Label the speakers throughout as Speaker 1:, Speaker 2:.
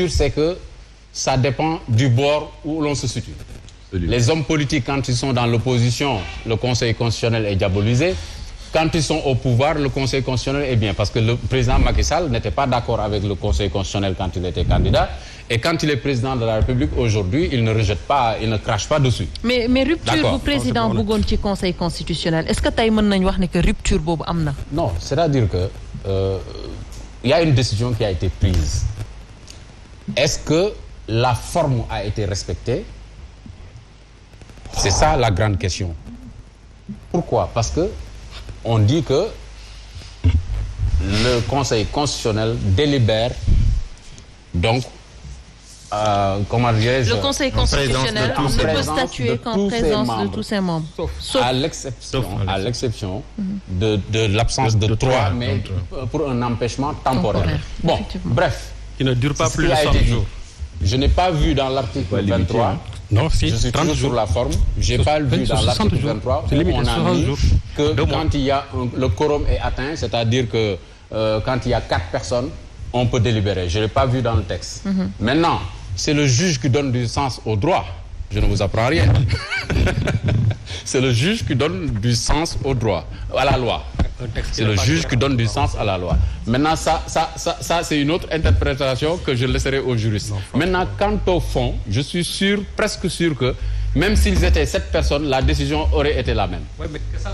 Speaker 1: C'est que ça dépend du bord où l'on se situe. Les hommes politiques, quand ils sont dans l'opposition, le Conseil constitutionnel est diabolisé. Quand ils sont au pouvoir, le Conseil constitutionnel est bien. Parce que le président Macky Sall n'était pas d'accord avec le Conseil constitutionnel quand il était candidat. Et quand il est président de la République aujourd'hui, il ne rejette pas, il ne crache pas dessus.
Speaker 2: Mais rupture bu président bëggoon ci Conseil constitutionnel, est-ce que tey mën nañu wax ne que rupture boobu am na?
Speaker 1: Non, c'est-à-dire que il y a une décision qui a été prise. Est-ce que la forme a été respectée? C'est ça la grande question. Pourquoi? Parce que on dit que le Conseil constitutionnel délibère, donc, comment dirais-je?
Speaker 2: Le Conseil constitutionnel ne peut statuer qu'en présence de tous ses membres.
Speaker 1: Sauf à l'exception de l'absence de droit, mais pour un empêchement temporaire. Bon, bref.
Speaker 3: Qui ne dure pas plus de 100 jours.
Speaker 1: Je n'ai pas vu dans l'article 23.
Speaker 3: Non, si,
Speaker 1: je suis toujours sur la forme. J'ai pas vu dans l'article 23 où on a mis que quand il y a le quorum est atteint, c'est-à-dire que quand il y a 4 personnes, on peut délibérer. Je l'ai pas vu dans le texte. Maintenant, c'est le juge qui donne du sens au droit. Je ne vous apprends rien. C'est le juge qui donne du sens au droit, à la loi. C'est le juge qui donne du sens à la loi. Maintenant, ça c'est une autre interprétation que je laisserai aux juristes. Maintenant, quant au fond, je suis sûr, presque sûr que même s'ils étaient 7 personnes, la décision aurait été la même.
Speaker 4: Oui, mais que ça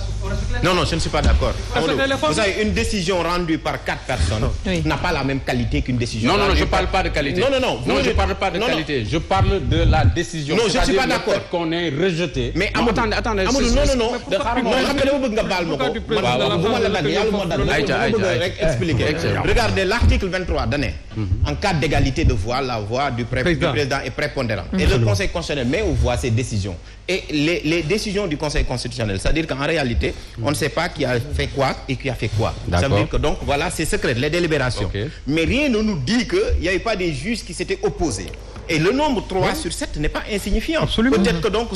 Speaker 4: non, je ne suis pas d'accord. Vous savez, une décision rendue par 4 personnes n'a pas la même qualité qu'une décision.
Speaker 1: Non, je ne parle pas de qualité.
Speaker 4: Non,
Speaker 1: je ne parle pas de qualité. Je parle de la décision.
Speaker 4: Non, je ne suis pas d'accord.
Speaker 1: Qu'on est rejeté.
Speaker 4: Mais
Speaker 1: attendez.
Speaker 4: Amadou, non. Regardez, l'article 23 donné. En cas d'égalité de voix, la voix du président est prépondérante. Et le Conseil constitutionnel met aux voix ces décisions. Et les décisions du Conseil constitutionnel, c'est-à-dire qu'en réalité, on ne sait pas qui a fait quoi et qui a fait quoi. Ça veut dire que donc, voilà, c'est secret, les délibérations. Mais rien ne nous dit qu'il n'y avait pas des juges qui s'étaient opposés. Et le nombre 3 sur 7 n'est pas insignifiant. Peut-être que donc,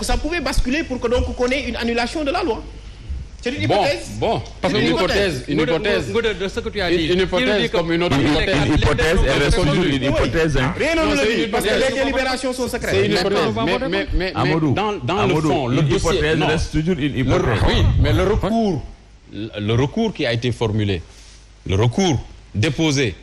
Speaker 4: ça pouvait basculer pour que donc qu'on ait une annulation de la loi. C'est une hypothèse.
Speaker 1: Bon, parce qu'une hypothèse. Une hypothèse comme une autre hypothèse.
Speaker 5: Une hypothèse, elle reste toujours une hypothèse.
Speaker 4: Rien ne le dit, parce que les délibérations sont secrètes.
Speaker 1: C'est une hypothèse. Mais dans le fond, le dossier...
Speaker 5: L'hypothèse reste toujours une hypothèse.
Speaker 1: Oui, mais le recours qui a été formulé, le recours déposé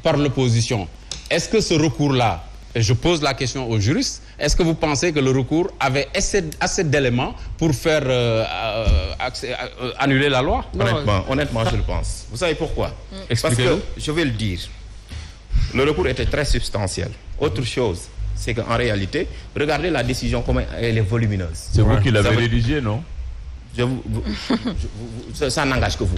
Speaker 1: par l'opposition, est-ce que ce recours-là, et je pose la question aux juristes, est-ce que vous pensez que le recours avait assez d'éléments pour faire annuler la loi?
Speaker 4: Honnêtement, je le pense. Vous savez pourquoi? Parce que, je vais le dire, le recours était très substantiel. Autre chose, c'est qu'en réalité, regardez la décision, comment elle est volumineuse.
Speaker 5: C'est vous qui l'avez rédigée, non?
Speaker 4: Ça n'engage que vous.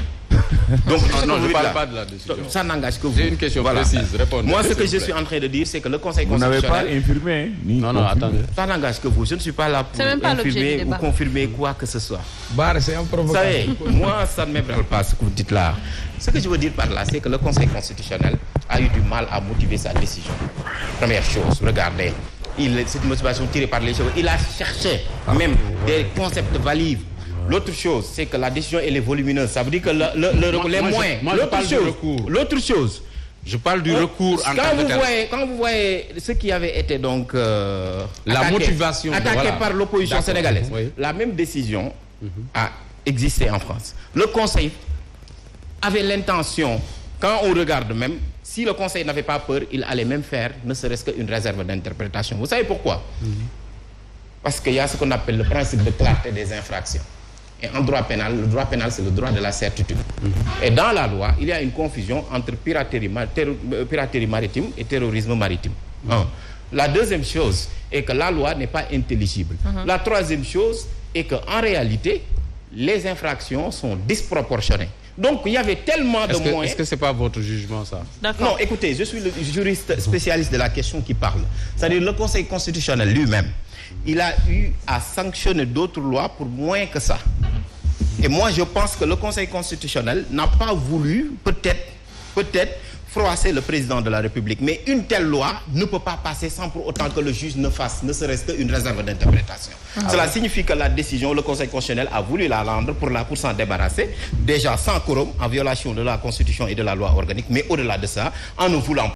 Speaker 4: Donc,
Speaker 1: non, je ne parle pas de la décision.
Speaker 4: Ça n'engage que vous.
Speaker 1: J'ai une question précise. Répondez.
Speaker 4: Moi, ce que je suis en train de dire, c'est que le Conseil
Speaker 5: vous
Speaker 4: constitutionnel...
Speaker 5: n'avez pas infirmé.
Speaker 1: Non, attendez.
Speaker 4: Ça n'engage que vous. Je ne suis pas là pour infirmer ou confirmer quoi que ce soit. Vous savez, moi, ça ne m'ébranle pas ce que vous dites là. Ce que je veux dire par là, c'est que le Conseil constitutionnel a eu du mal à motiver sa décision. Première chose, regardez. Cette motivation tirée par les cheveux, il a cherché même des concepts valides. L'autre chose, c'est que la décision elle est volumineuse. Ça veut dire que les moyens. L'autre chose,
Speaker 1: je parle du recours en tant que tel.
Speaker 4: Quand vous voyez ce qui avait été donc
Speaker 1: motivation
Speaker 4: attaqué par l'opposition sénégalaise, la même décision a existé en France. Le Conseil avait l'intention, quand on regarde même, si le Conseil n'avait pas peur, il allait même faire ne serait-ce qu'une réserve d'interprétation. Vous savez pourquoi? Parce qu'il y a ce qu'on appelle le principe de clarté des infractions. Et en droit pénal, le droit pénal, c'est le droit de la certitude. Et dans la loi, il y a une confusion entre piraterie maritime et terrorisme maritime. La deuxième chose est que la loi n'est pas intelligible. La troisième chose est qu'en réalité, les infractions sont disproportionnées. Donc, il y avait tellement de moyens...
Speaker 1: Est-ce que ce n'est pas votre jugement, ça?
Speaker 4: Non, écoutez, je suis le juriste spécialiste de la question qui parle. C'est-à-dire le Conseil constitutionnel lui-même, il a eu à sanctionner d'autres lois pour moins que ça. Et moi, je pense que le Conseil constitutionnel n'a pas voulu, peut-être, froisser le président de la République. Mais une telle loi ne peut pas passer sans pour autant que le juge ne fasse, ne serait-ce qu'une réserve d'interprétation. Cela signifie que la décision, le Conseil constitutionnel a voulu la rendre pour s'en débarrasser, déjà sans quorum, en violation de la Constitution et de la loi organique, mais au-delà de ça, en ne voulant